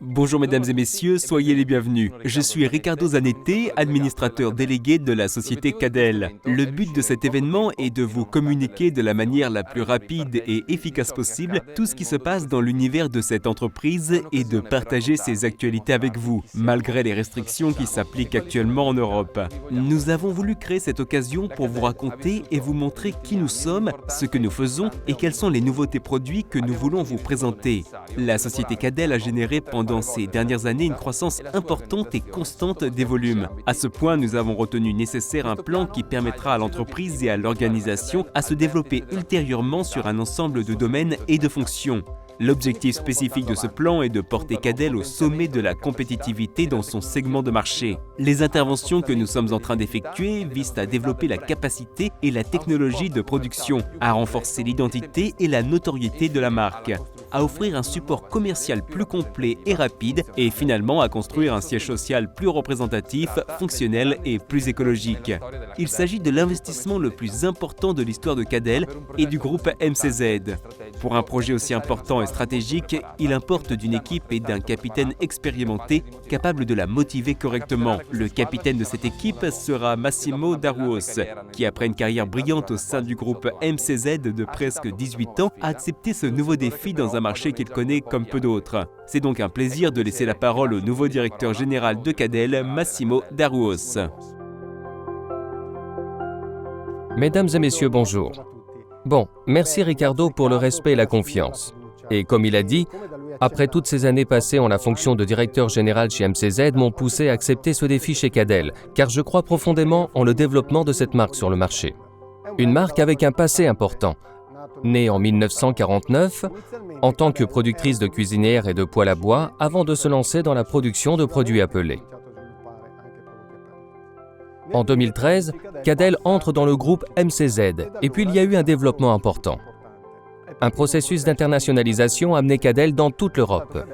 Bonjour mesdames et messieurs, soyez les bienvenus. Je suis Ricardo Zanetti, administrateur délégué de la société Cadel. Le but de cet événement est de vous communiquer de la manière la plus rapide et efficace possible tout ce qui se passe dans l'univers de cette entreprise et de partager ses actualités avec vous, malgré les restrictions qui s'appliquent actuellement en Europe. Nous avons voulu créer cette occasion pour vous raconter et vous montrer qui nous sommes, ce que nous faisons et quelles sont les nouveautés produits que nous voulons vous présenter. La société Cadel a généré pendant ces dernières années une croissance importante et constante des volumes. À ce point, nous avons retenu nécessaire un plan qui permettra à l'entreprise et à l'organisation à se développer ultérieurement sur un ensemble de domaines et de fonctions. L'objectif spécifique de ce plan est de porter Cadel au sommet de la compétitivité dans son segment de marché. Les interventions que nous sommes en train d'effectuer visent à développer la capacité et la technologie de production, à renforcer l'identité et la notoriété de la marque, à offrir un support commercial plus complet et rapide et finalement à construire un siège social plus représentatif, fonctionnel et plus écologique. Il s'agit de l'investissement le plus important de l'histoire de Cadel et du groupe MCZ. Pour un projet aussi important et stratégique, il importe d'une équipe et d'un capitaine expérimenté capable de la motiver correctement. Le capitaine de cette équipe sera Massimo Daruos, qui après une carrière brillante au sein du groupe MCZ de presque 18 ans, a accepté ce nouveau défi dans un marché qu'il connaît comme peu d'autres. C'est donc un plaisir de laisser la parole au nouveau directeur général de Cadel, Massimo Daruos. Mesdames et messieurs, bonjour. Bon, merci Ricardo pour le respect et la confiance. Et comme il a dit, après toutes ces années passées en la fonction de directeur général chez MCZ m'ont poussé à accepter ce défi chez Cadel, car je crois profondément en le développement de cette marque sur le marché. Une marque avec un passé important. Née en 1949, en tant que productrice de cuisinières et de poêles à bois, avant de se lancer dans la production de produits appelés. En 2013, Cadel entre dans le groupe MCZ, et puis il y a eu un développement important. Un processus d'internationalisation a amené Cadel dans toute l'Europe.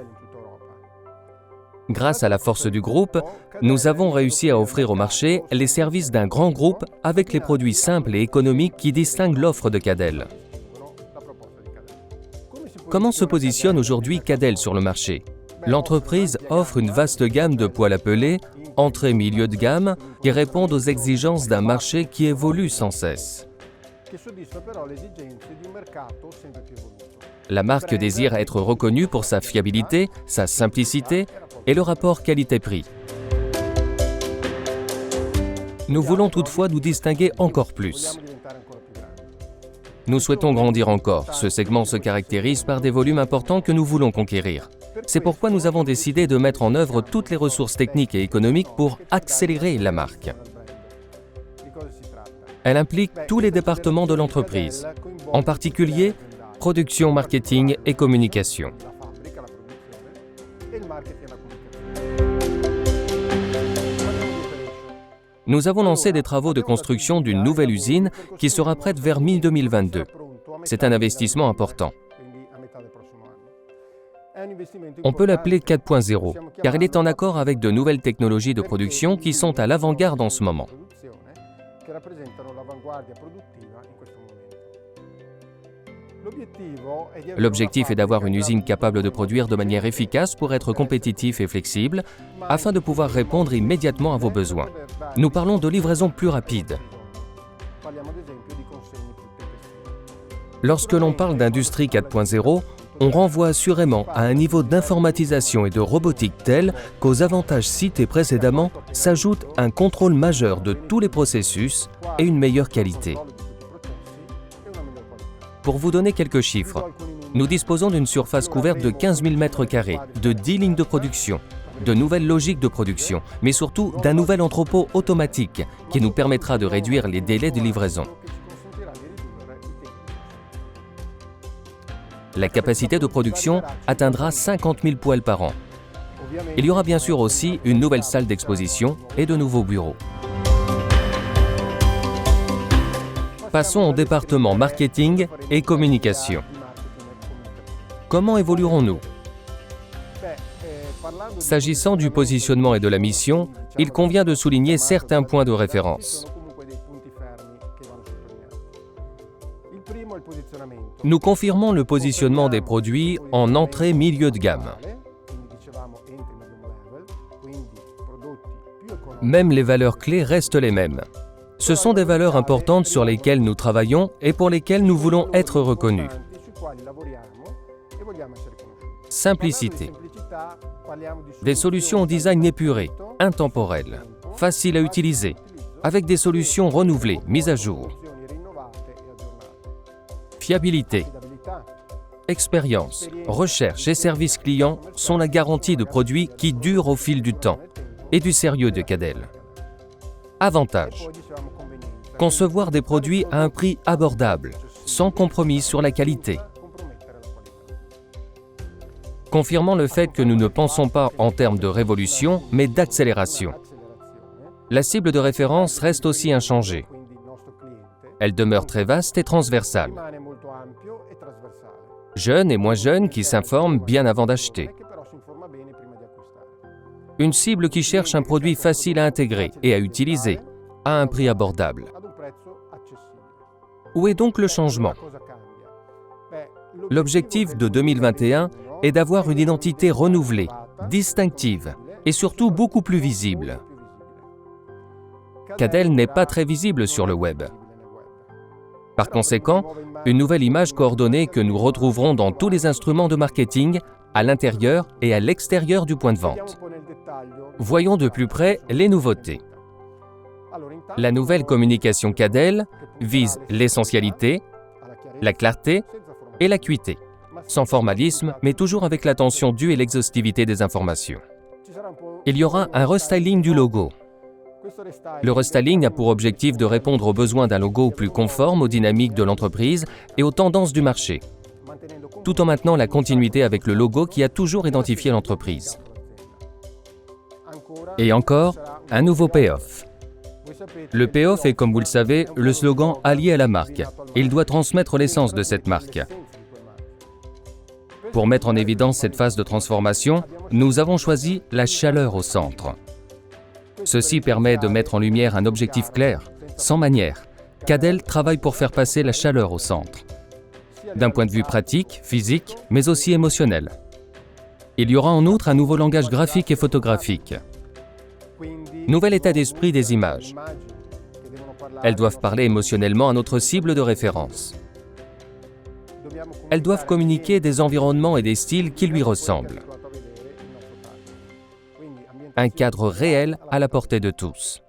Grâce à la force du groupe, nous avons réussi à offrir au marché les services d'un grand groupe avec les produits simples et économiques qui distinguent l'offre de Cadel. Comment se positionne aujourd'hui Cadel sur le marché? L'entreprise offre une vaste gamme de poêles appelés, entrée milieu de gamme, qui répondent aux exigences d'un marché qui évolue sans cesse. La marque désire être reconnue pour sa fiabilité, sa simplicité et le rapport qualité-prix. Nous voulons toutefois nous distinguer encore plus. Nous souhaitons grandir encore. Ce segment se caractérise par des volumes importants que nous voulons conquérir. C'est pourquoi nous avons décidé de mettre en œuvre toutes les ressources techniques et économiques pour accélérer la marque. Elle implique tous les départements de l'entreprise, en particulier production, marketing et communication. Nous avons lancé des travaux de construction d'une nouvelle usine qui sera prête vers mi-2022. C'est un investissement important. On peut l'appeler 4.0, car il est en accord avec de nouvelles technologies de production qui sont à l'avant-garde en ce moment. L'objectif est d'avoir une usine capable de produire de manière efficace pour être compétitif et flexible, afin de pouvoir répondre immédiatement à vos besoins. Nous parlons de livraison plus rapide. Lorsque l'on parle d'industrie 4.0, on renvoie assurément à un niveau d'informatisation et de robotique tel qu'aux avantages cités précédemment s'ajoute un contrôle majeur de tous les processus et une meilleure qualité. Pour vous donner quelques chiffres, nous disposons d'une surface couverte de 15 000 m², de 10 lignes de production, de nouvelles logiques de production, mais surtout d'un nouvel entrepôt automatique qui nous permettra de réduire les délais de livraison. La capacité de production atteindra 50 000 poêles par an. Il y aura bien sûr aussi une nouvelle salle d'exposition et de nouveaux bureaux. Passons au département marketing et communication. Comment évoluerons-nous? S'agissant du positionnement et de la mission, il convient de souligner certains points de référence. Nous confirmons le positionnement des produits en entrée milieu de gamme. même les valeurs clés restent les mêmes. Ce sont des valeurs importantes sur lesquelles nous travaillons et pour lesquelles nous voulons être reconnus. Simplicité. Des solutions au design épuré, intemporel, faciles à utiliser, avec des solutions renouvelées, mises à jour. Fiabilité. Expérience, recherche et service client sont la garantie de produits qui durent au fil du temps et du sérieux de Cadel. Avantage. Concevoir des produits à un prix abordable, sans compromis sur la qualité. Confirmant le fait que nous ne pensons pas en termes de révolution, mais d'accélération. La cible de référence reste aussi inchangée. Elle demeure très vaste et transversale. Jeunes et moins jeunes qui s'informent bien avant d'acheter. Une cible qui cherche un produit facile à intégrer et à utiliser, à un prix abordable. Où est donc le changement? L'objectif de 2021 est d'avoir une identité renouvelée, distinctive et surtout beaucoup plus visible. Cadel n'est pas très visible sur le web. Par conséquent, une nouvelle image coordonnée que nous retrouverons dans tous les instruments de marketing, à l'intérieur et à l'extérieur du point de vente. Voyons de plus près les nouveautés. La nouvelle communication Cadel vise l'essentialité, la clarté et l'acuité, sans formalisme, mais toujours avec l'attention due et l'exhaustivité des informations. Il y aura un restyling du logo. Le restyling a pour objectif de répondre aux besoins d'un logo plus conforme aux dynamiques de l'entreprise et aux tendances du marché, tout en maintenant la continuité avec le logo qui a toujours identifié l'entreprise. Et encore, un nouveau payoff. Le payoff est, comme vous le savez, le slogan allié à la marque. Il doit transmettre l'essence de cette marque. Pour mettre en évidence cette phase de transformation, nous avons choisi la chaleur au centre. Ceci permet de mettre en lumière un objectif clair, sans manière. Cadel travaille pour faire passer la chaleur au centre. D'un point de vue pratique, physique, mais aussi émotionnel. Il y aura en outre un nouveau langage graphique et photographique. Nouvel état d'esprit des images. Elles doivent parler émotionnellement à notre cible de référence. Elles doivent communiquer des environnements et des styles qui lui ressemblent. Un cadre réel à la portée de tous.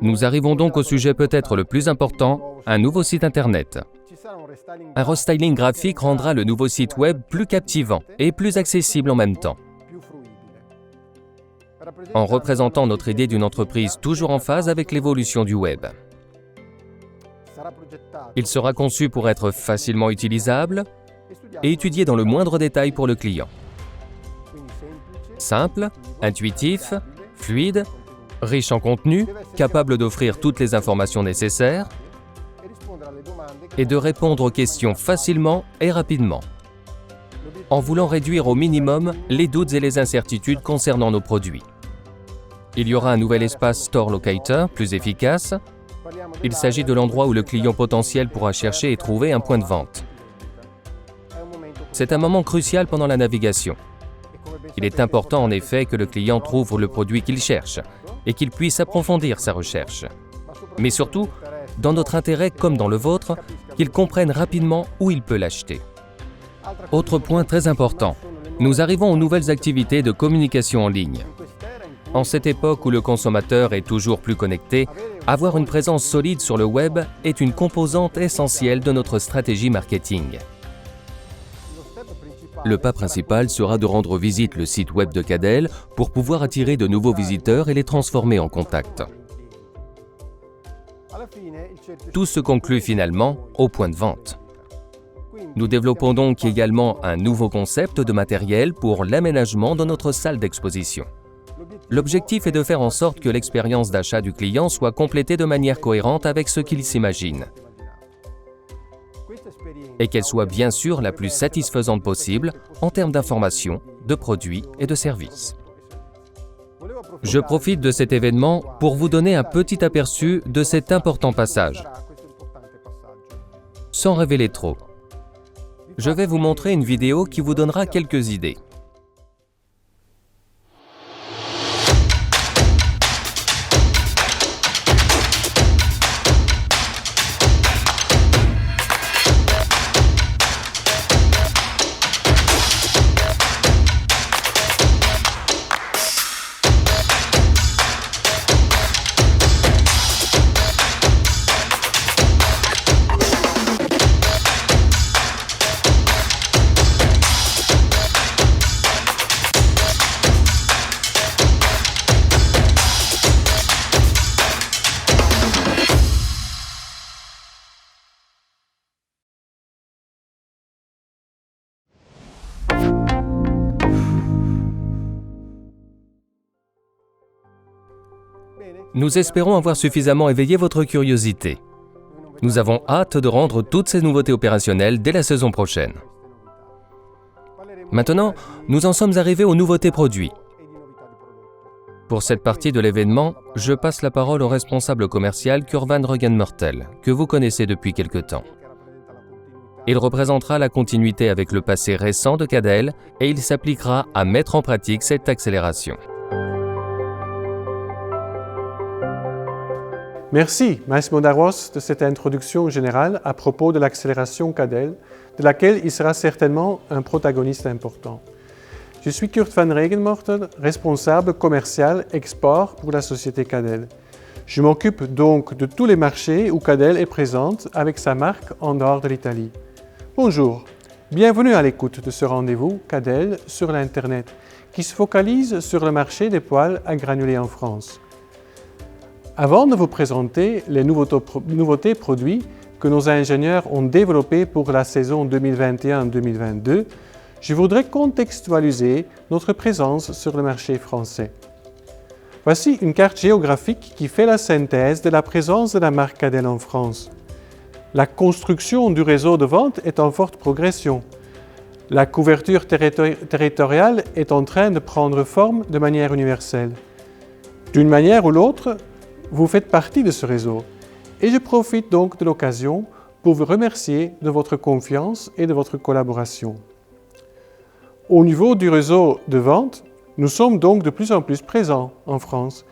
Nous arrivons donc au sujet peut-être le plus important, un nouveau site internet. Un restyling graphique rendra le nouveau site web plus captivant et plus accessible en même temps. En représentant notre idée d'une entreprise toujours en phase avec l'évolution du web. Il sera conçu pour être facilement utilisable et étudié dans le moindre détail pour le client. Simple, intuitif, fluide, riche en contenu, capable d'offrir toutes les informations nécessaires et de répondre aux questions facilement et rapidement, en voulant réduire au minimum les doutes et les incertitudes concernant nos produits. Il y aura un nouvel espace Store Locator, plus efficace. Il s'agit de l'endroit où le client potentiel pourra chercher et trouver un point de vente. C'est un moment crucial pendant la navigation. Il est important en effet que le client trouve le produit qu'il cherche et qu'il puisse approfondir sa recherche. Mais surtout, dans notre intérêt comme dans le vôtre, qu'il comprenne rapidement où il peut l'acheter. Autre point très important, nous arrivons aux nouvelles activités de communication en ligne. En cette époque où le consommateur est toujours plus connecté, avoir une présence solide sur le web est une composante essentielle de notre stratégie marketing. Le pas principal sera de rendre visite le site web de Cadel pour pouvoir attirer de nouveaux visiteurs et les transformer en contacts. Tout se conclut finalement au point de vente. Nous développons donc également un nouveau concept de matériel pour l'aménagement de notre salle d'exposition. L'objectif est de faire en sorte que l'expérience d'achat du client soit complétée de manière cohérente avec ce qu'il s'imagine et qu'elle soit bien sûr la plus satisfaisante possible en termes d'informations, de produits et de services. Je profite de cet événement pour vous donner un petit aperçu de cet important passage. Sans révéler trop, je vais vous montrer une vidéo qui vous donnera quelques idées. Nous espérons avoir suffisamment éveillé votre curiosité. Nous avons hâte de rendre toutes ces nouveautés opérationnelles dès la saison prochaine. Maintenant, nous en sommes arrivés aux nouveautés produits. Pour cette partie de l'événement, je passe la parole au responsable commercial Kurvan Rögenmörtel, que vous connaissez depuis quelque temps. Il représentera la continuité avec le passé récent de Cadel et il s'appliquera à mettre en pratique cette accélération. Merci, Massimo Darros, de cette introduction générale à propos de l'accélération Cadel, de laquelle il sera certainement un protagoniste important. Je suis Kurt van Rögenmörtel, responsable commercial export pour la société Cadel. Je m'occupe donc de tous les marchés où Cadel est présente avec sa marque en dehors de l'Italie. Bonjour, bienvenue à l'écoute de ce rendez-vous Cadel sur l'Internet qui se focalise sur le marché des poêles à granulés en France. Avant de vous présenter les nouveautés produits que nos ingénieurs ont développés pour la saison 2021-2022, je voudrais contextualiser notre présence sur le marché français. Voici une carte géographique qui fait la synthèse de la présence de la marque Cadel en France. La construction du réseau de vente est en forte progression. La couverture territoriale est en train de prendre forme de manière universelle. D'une manière ou l'autre, vous faites partie de ce réseau et je profite donc de l'occasion pour vous remercier de votre confiance et de votre collaboration. Au niveau du réseau de vente, nous sommes donc de plus en plus présents en France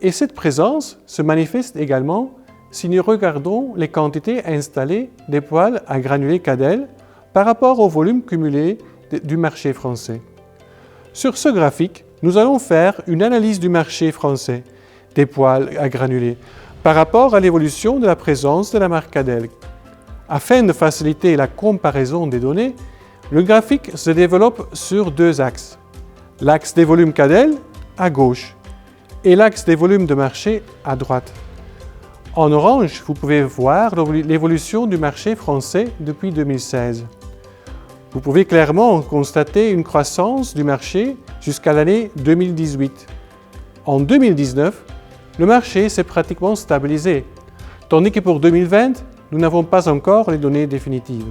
et cette présence se manifeste également si nous regardons les quantités installées des poêles à granulés Cadel par rapport au volume cumulé du marché français. Sur ce graphique, nous allons faire une analyse du marché français des poêles à granulés par rapport à l'évolution de la présence de la marque Cadel. Afin de faciliter la comparaison des données, le graphique se développe sur deux axes. L'axe des volumes Cadel à gauche et l'axe des volumes de marché à droite. En orange, vous pouvez voir l'évolution du marché français depuis 2016. Vous pouvez clairement constater une croissance du marché jusqu'à l'année 2018. En 2019, le marché s'est pratiquement stabilisé, tandis que pour 2020, nous n'avons pas encore les données définitives.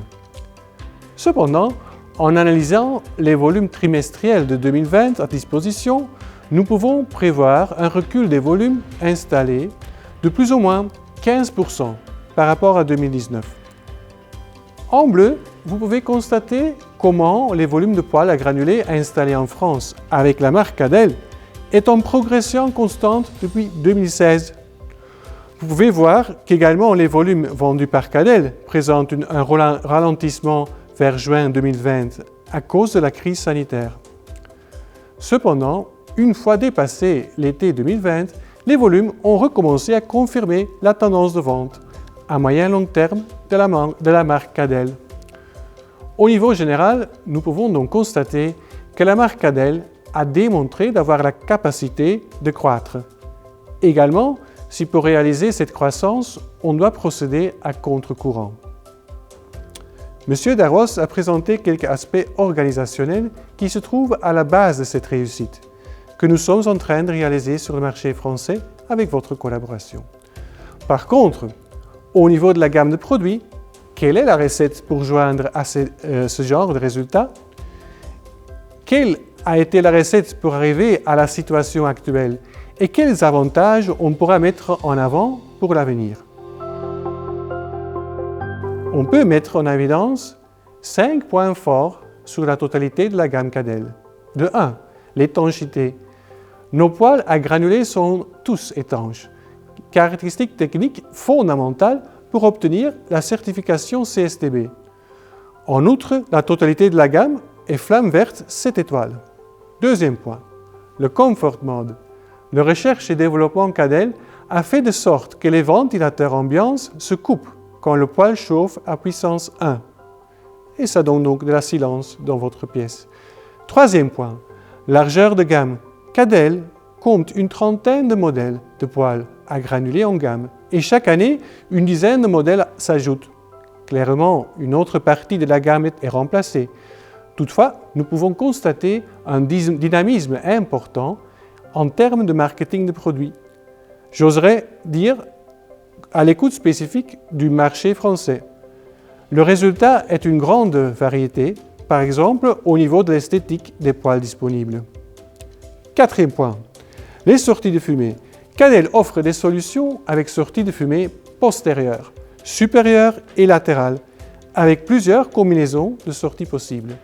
Cependant, en analysant les volumes trimestriels de 2020 à disposition, nous pouvons prévoir un recul des volumes installés de plus ou moins 15% par rapport à 2019. En bleu, vous pouvez constater comment les volumes de poêles à granulés installés en France avec la marque Cadel est en progression constante depuis 2016. Vous pouvez voir qu'également les volumes vendus par Cadel présentent un ralentissement vers juin 2020 à cause de la crise sanitaire. Cependant, une fois dépassé l'été 2020, les volumes ont recommencé à confirmer la tendance de vente à moyen long terme de la marque Cadel. Au niveau général, nous pouvons donc constater que la marque Cadel a démontré d'avoir la capacité de croître. Également, si pour réaliser cette croissance, on doit procéder à contre-courant. M. Darros a présenté quelques aspects organisationnels qui se trouvent à la base de cette réussite, que nous sommes en train de réaliser sur le marché français avec votre collaboration. Par contre, au niveau de la gamme de produits, quelle est la recette pour joindre à ce genre de résultats? Quelle a été la recette pour arriver à la situation actuelle et quels avantages on pourra mettre en avant pour l'avenir? On peut mettre en évidence 5 points forts sur la totalité de la gamme Cadel. De 1, l'étanchéité. Nos poêles à granulés sont tous étanches, caractéristique technique fondamentale pour obtenir la certification CSTB. En outre, la totalité de la gamme est flamme verte 7 étoiles. Deuxième point, le Comfort Mode. Le recherche et développement Cadel a fait de sorte que les ventilateurs ambiance se coupent quand le poêle chauffe à puissance 1. Et ça donne donc de la silence dans votre pièce. Troisième point, largeur de gamme. Cadel compte une trentaine de modèles de poêles à granulés en gamme et chaque année, une dizaine de modèles s'ajoutent. Clairement, une autre partie de la gamme est remplacée. Toutefois, nous pouvons constater un dynamisme important en termes de marketing de produits. J'oserais dire à l'écoute spécifique du marché français. Le résultat est une grande variété, par exemple au niveau de l'esthétique des poêles disponibles. Quatrième point, les sorties de fumée. Cadel offre des solutions avec sorties de fumée postérieures, supérieures et latérales, avec plusieurs combinaisons de sorties possibles.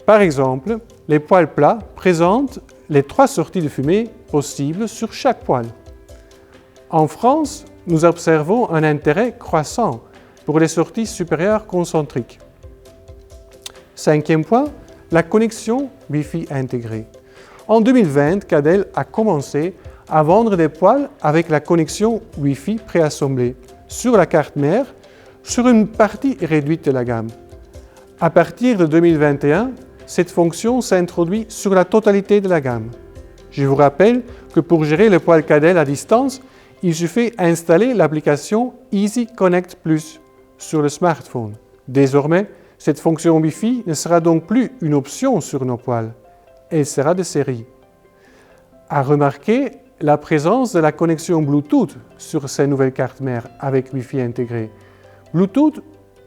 Par exemple, les poêles plats présentent les 3 sorties de fumée possibles sur chaque poêle. En France, nous observons un intérêt croissant pour les sorties supérieures concentriques. Cinquième point, la connexion Wi-Fi intégrée. En 2020, Cadel a commencé à vendre des poêles avec la connexion Wi-Fi préassemblée sur la carte mère sur une partie réduite de la gamme. À partir de 2021, cette fonction s'introduit sur la totalité de la gamme. Je vous rappelle que pour gérer le poêle Cadel à distance, il suffit d'installer l'application Easy Connect Plus sur le smartphone. Désormais, cette fonction Wi-Fi ne sera donc plus une option sur nos poêles. Elle sera de série. À remarquer la présence de la connexion Bluetooth sur ces nouvelles cartes mères avec Wi-Fi intégré. Bluetooth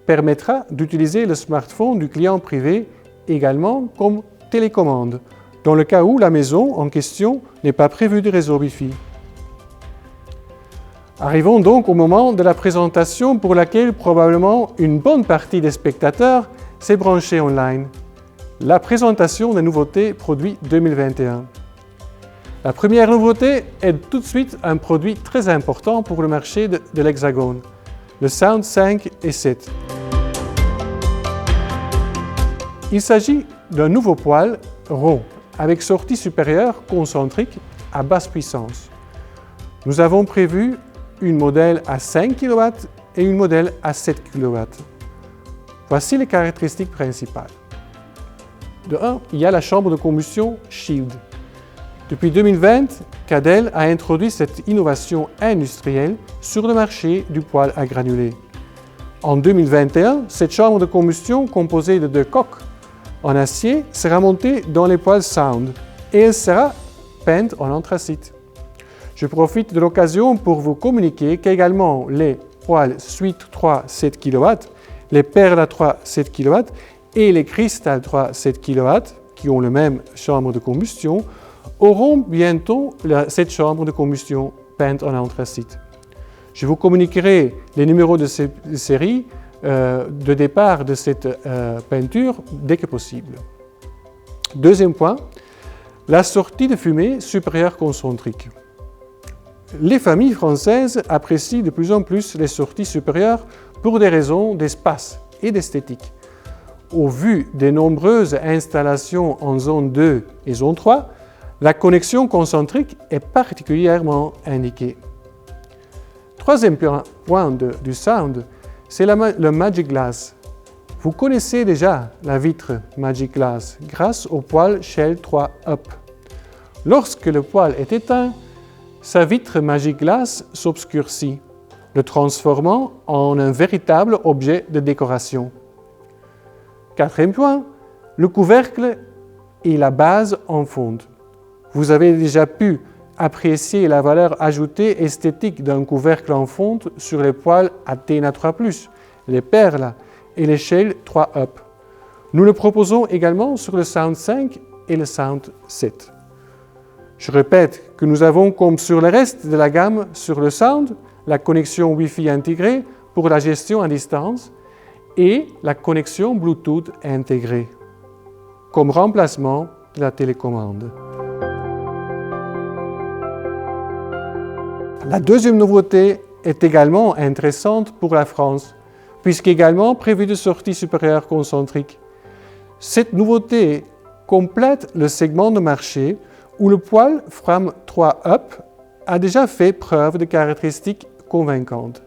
permettra d'utiliser le smartphone du client privé également comme télécommande, dans le cas où la maison en question n'est pas prévue de réseau Wi-Fi. Arrivons donc au moment de la présentation pour laquelle probablement une bonne partie des spectateurs s'est branchée online. La présentation des nouveautés produits 2021. La première nouveauté est tout de suite un produit très important pour le marché de l'Hexagone, le Sound 5 et 7. Il s'agit d'un nouveau poêle rond avec sortie supérieure concentrique à basse puissance. Nous avons prévu une modèle à 5 kW et une modèle à 7 kW. Voici les caractéristiques principales. De 1, il y a la chambre de combustion Shield. Depuis 2020, Cadel a introduit cette innovation industrielle sur le marché du poêle à granulés. En 2021, cette chambre de combustion composée de 2 coques en acier sera montée dans les poêles Sound et elle sera peinte en anthracite. Je profite de l'occasion pour vous communiquer qu'également les poêles Suite 3 7 kW, les Perla 3 7 kW et les Crystal 3 7 kW, qui ont la même chambre de combustion, auront bientôt cette chambre de combustion peinte en anthracite. Je vous communiquerai les numéros de série de départ de cette peinture dès que possible. Deuxième point, la sortie de fumée supérieure concentrique. Les familles françaises apprécient de plus en plus les sorties supérieures pour des raisons d'espace et d'esthétique. Au vu des nombreuses installations en zone 2 et zone 3, la connexion concentrique est particulièrement indiquée. Troisième point du Sound, c'est le Magic Glass. Vous connaissez déjà la vitre Magic Glass grâce au poêle Shell 3 Up. Lorsque le poêle est éteint, sa vitre Magic Glass s'obscurcit, le transformant en un véritable objet de décoration. Quatrième point, le couvercle et la base en fonte. Vous avez déjà pu apprécier la valeur ajoutée esthétique d'un couvercle en fonte sur les poêles Athena 3+, les Perla et les Shell 3 Up. Nous le proposons également sur le Sound 5 et le Sound 7. Je répète que nous avons, comme sur le reste de la gamme sur le Sound, la connexion Wi-Fi intégrée pour la gestion à distance et la connexion Bluetooth intégrée, comme remplacement de la télécommande. La deuxième nouveauté est également intéressante pour la France, puisqu'également prévue de sortie supérieure concentrique. Cette nouveauté complète le segment de marché où le poêle Fram 3 Up a déjà fait preuve de caractéristiques convaincantes.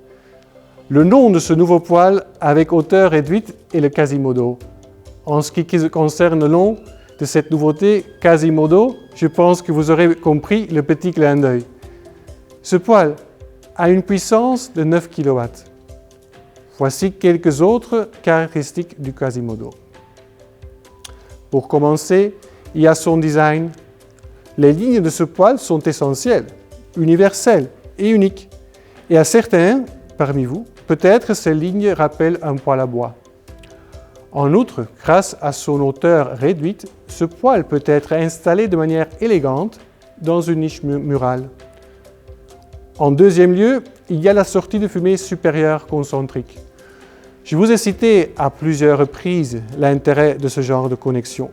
Le nom de ce nouveau poêle avec hauteur réduite est le Quasimodo. En ce qui concerne le nom de cette nouveauté Quasimodo, je pense que vous aurez compris le petit clin d'œil. Ce poêle a une puissance de 9 kW. Voici quelques autres caractéristiques du Quasimodo. Pour commencer, il y a son design. Les lignes de ce poêle sont essentielles, universelles et unique. Et à certains, parmi vous, peut-être ces lignes rappellent un poêle à bois. En outre, grâce à son hauteur réduite, ce poêle peut être installé de manière élégante dans une niche murale. En deuxième lieu, il y a la sortie de fumée supérieure concentrique. Je vous ai cité à plusieurs reprises l'intérêt de ce genre de connexion.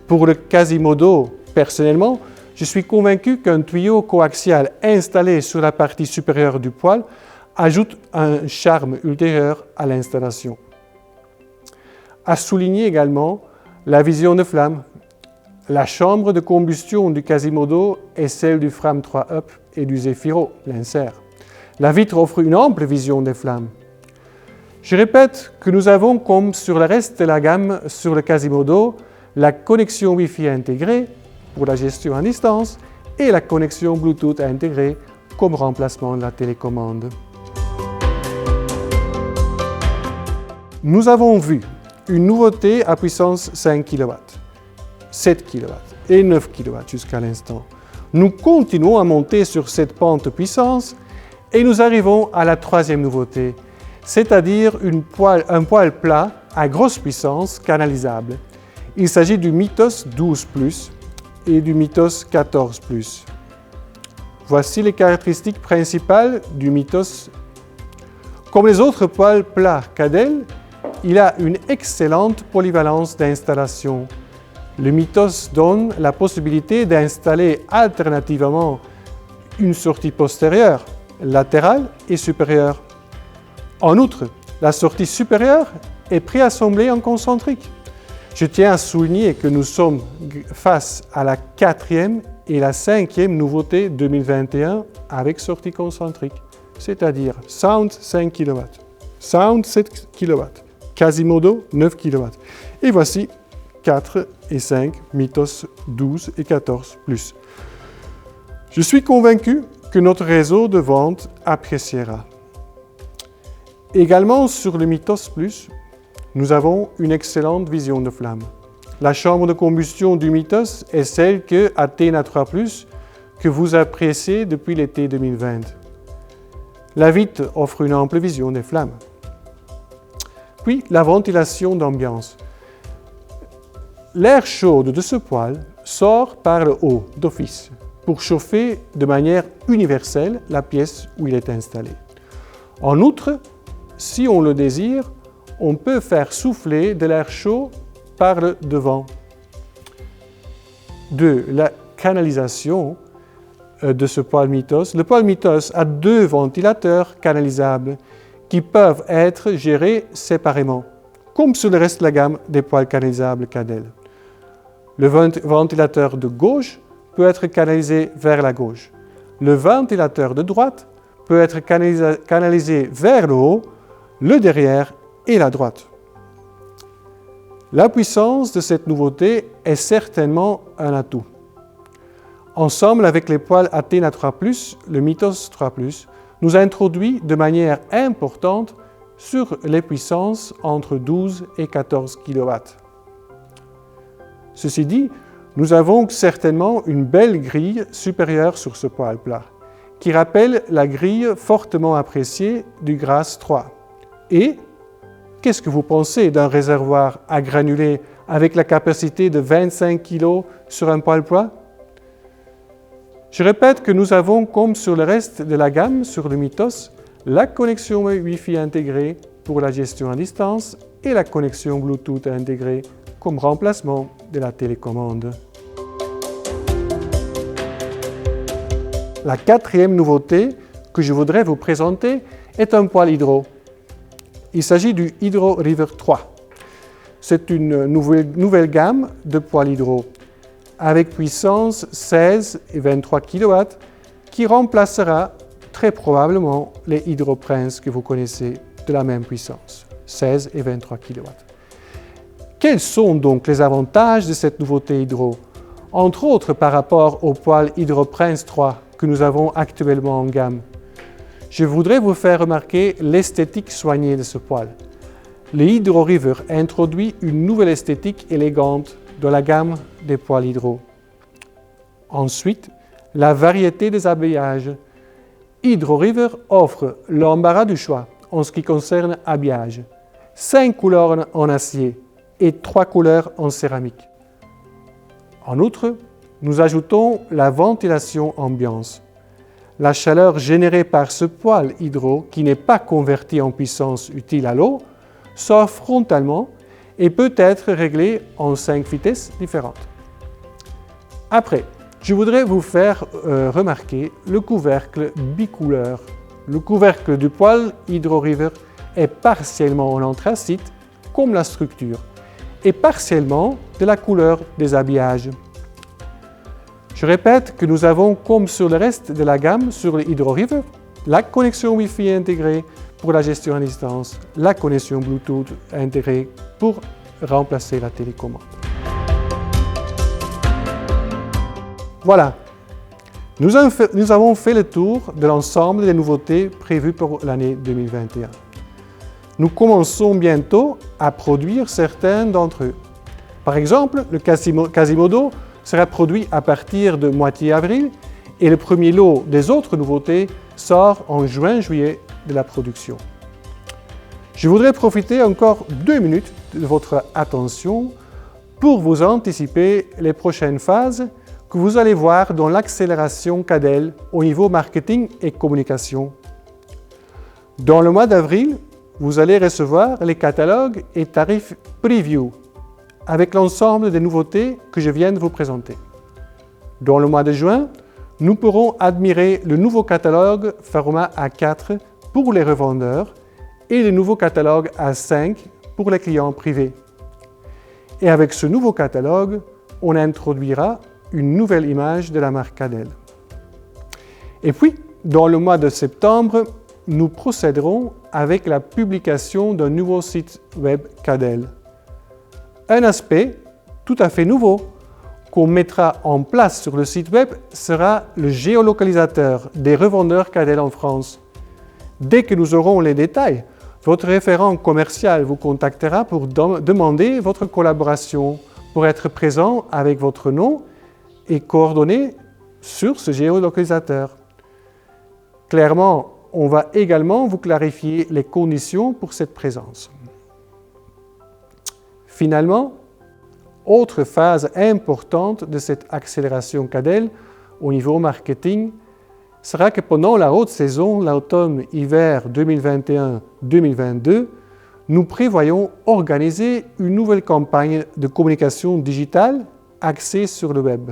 Pour le Quasimodo, personnellement, je suis convaincu qu'un tuyau coaxial installé sur la partie supérieure du poêle ajoute un charme ultérieur à l'installation. À souligner également la vision de flamme. La chambre de combustion du Quasimodo est celle du Fram 3 Up et du Zefiro, l'insert. La vitre offre une ample vision des flammes. Je répète que nous avons, comme sur le reste de la gamme sur le Quasimodo, la connexion Wi-Fi intégrée pour la gestion à distance et la connexion Bluetooth intégrée comme remplacement de la télécommande. Nous avons vu une nouveauté à puissance 5 kW, 7 kW et 9 kW jusqu'à l'instant. Nous continuons à monter sur cette pente de puissance et nous arrivons à la troisième nouveauté, c'est-à-dire un poêle plat à grosse puissance canalisable. Il s'agit du Mythos 12 Plus et du Mythos 14 Plus. Voici les caractéristiques principales du Mythos. Comme les autres poêles plats Cadel, il a une excellente polyvalence d'installation. Le Mythos donne la possibilité d'installer alternativement une sortie postérieure, latérale et supérieure. En outre, la sortie supérieure est préassemblée en concentrique. Je tiens à souligner que nous sommes face à la quatrième et la cinquième nouveauté 2021 avec sortie concentrique, c'est-à-dire Sound 5 kW, Sound 7 kW, Quasimodo 9 kW. Et voici 4 et 5, Mythos 12 et 14 Plus. Je suis convaincu que notre réseau de vente appréciera. Également sur le Mythos Plus, nous avons une excellente vision de flamme. La chambre de combustion du Mythos est celle que Athena 3 Plus que vous appréciez depuis l'été 2020. La vitre offre une ample vision des flammes. Puis la ventilation d'ambiance. L'air chaud de ce poêle sort par le haut d'office pour chauffer de manière universelle la pièce où il est installé. En outre, si on le désire, on peut faire souffler de l'air chaud par le devant. 2. La canalisation de ce poêle Mythos. Le poêle Mythos a 2 ventilateurs canalisables qui peuvent être gérés séparément, comme sur le reste de la gamme des poêles canalisables Cadel. Le ventilateur de gauche peut être canalisé vers la gauche. Le ventilateur de droite peut être canalisé vers le haut, le derrière et la droite. La puissance de cette nouveauté est certainement un atout. Ensemble avec les poêles Athena 3 Plus, le Mythos 3 Plus nous introduit de manière importante sur les puissances entre 12 et 14 kW. Ceci dit, nous avons certainement une belle grille supérieure sur ce poêle plat, qui rappelle la grille fortement appréciée du Grace 3. Et qu'est-ce que vous pensez d'un réservoir à granulés avec la capacité de 25 kg sur un poêle plat? Je répète que nous avons, comme sur le reste de la gamme sur le Mythos, la connexion Wi-Fi intégrée pour la gestion à distance et la connexion Bluetooth intégrée comme remplacement de la télécommande. La quatrième nouveauté que je voudrais vous présenter est un poêle hydro. Il s'agit du Hydro River 3. C'est une nouvelle gamme de poêles hydro avec puissance 16 et 23 kW qui remplacera très probablement les Hydro Prince que vous connaissez de la même puissance, 16 et 23 kW. Quels sont donc les avantages de cette nouveauté hydro? Entre autres par rapport au poêle Hydro Prince 3 que nous avons actuellement en gamme. Je voudrais vous faire remarquer l'esthétique soignée de ce poêle. Le Hydro River introduit une nouvelle esthétique élégante dans la gamme des poêles hydro. Ensuite, la variété des habillages Hydro River offre l'embarras du choix en ce qui concerne habillage. 5 couleurs en acier et 3 couleurs en céramique. En outre, nous ajoutons la ventilation ambiance. La chaleur générée par ce poêle hydro, qui n'est pas converti en puissance utile à l'eau, sort frontalement et peut être réglée en 5 vitesses différentes. Après, je voudrais vous faire remarquer le couvercle bicouleur. Le couvercle du poêle Hydro River est partiellement en anthracite, comme la structure, et partiellement de la couleur des habillages. Je répète que nous avons, comme sur le reste de la gamme sur le Hydro River, la connexion Wi-Fi intégrée pour la gestion à distance, la connexion Bluetooth intégrée pour remplacer la télécommande. Voilà, nous avons fait le tour de l'ensemble des nouveautés prévues pour l'année 2021. Nous commençons bientôt à produire certains d'entre eux. Par exemple, le Quasimodo sera produit à partir de moitié avril et le premier lot des autres nouveautés sort en juin-juillet de la production. Je voudrais profiter encore 2 minutes de votre attention pour vous anticiper les prochaines phases que vous allez voir dans l'accélération Cadel au niveau marketing et communication. Dans le mois d'avril, vous allez recevoir les catalogues et tarifs preview avec l'ensemble des nouveautés que je viens de vous présenter. Dans le mois de juin, nous pourrons admirer le nouveau catalogue format A4 pour les revendeurs et le nouveau catalogue A5 pour les clients privés. Et avec ce nouveau catalogue, on introduira une nouvelle image de la marque Cadel. Et puis, dans le mois de septembre, nous procéderons avec la publication d'un nouveau site web Cadel. Un aspect tout à fait nouveau qu'on mettra en place sur le site web sera le géolocalisateur des revendeurs Cadel en France. Dès que nous aurons les détails, votre référent commercial vous contactera pour demander votre collaboration, pour être présent avec votre nom et coordonnées sur ce géolocalisateur. Clairement, on va également vous clarifier les conditions pour cette présence. Finalement, autre phase importante de cette accélération Cadel au niveau marketing sera que pendant la haute saison, l'automne-hiver 2021-2022, nous prévoyons organiser une nouvelle campagne de communication digitale axée sur le web.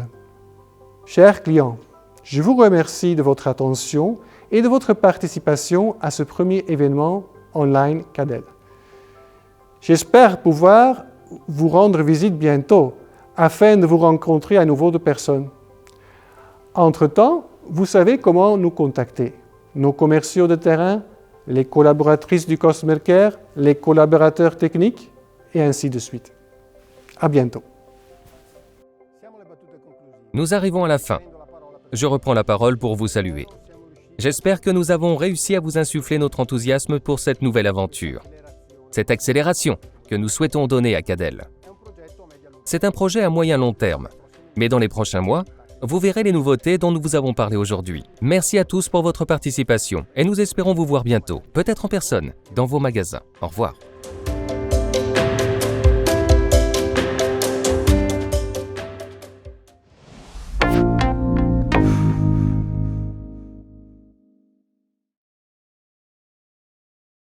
Chers clients, je vous remercie de votre attention et de votre participation à ce premier événement online Cadel. J'espère pouvoir vous rendre visite bientôt afin de vous rencontrer à nouveau de personnes. Entre-temps, vous savez comment nous contacter. Nos commerciaux de terrain, les collaboratrices du Customer Care, les collaborateurs techniques et ainsi de suite. À bientôt. Nous arrivons à la fin. Je reprends la parole pour vous saluer. J'espère que nous avons réussi à vous insuffler notre enthousiasme pour cette nouvelle aventure. Cette accélération que nous souhaitons donner à Cadel. C'est un projet à moyen-long terme, mais dans les prochains mois, vous verrez les nouveautés dont nous vous avons parlé aujourd'hui. Merci à tous pour votre participation et nous espérons vous voir bientôt, peut-être en personne, dans vos magasins. Au revoir.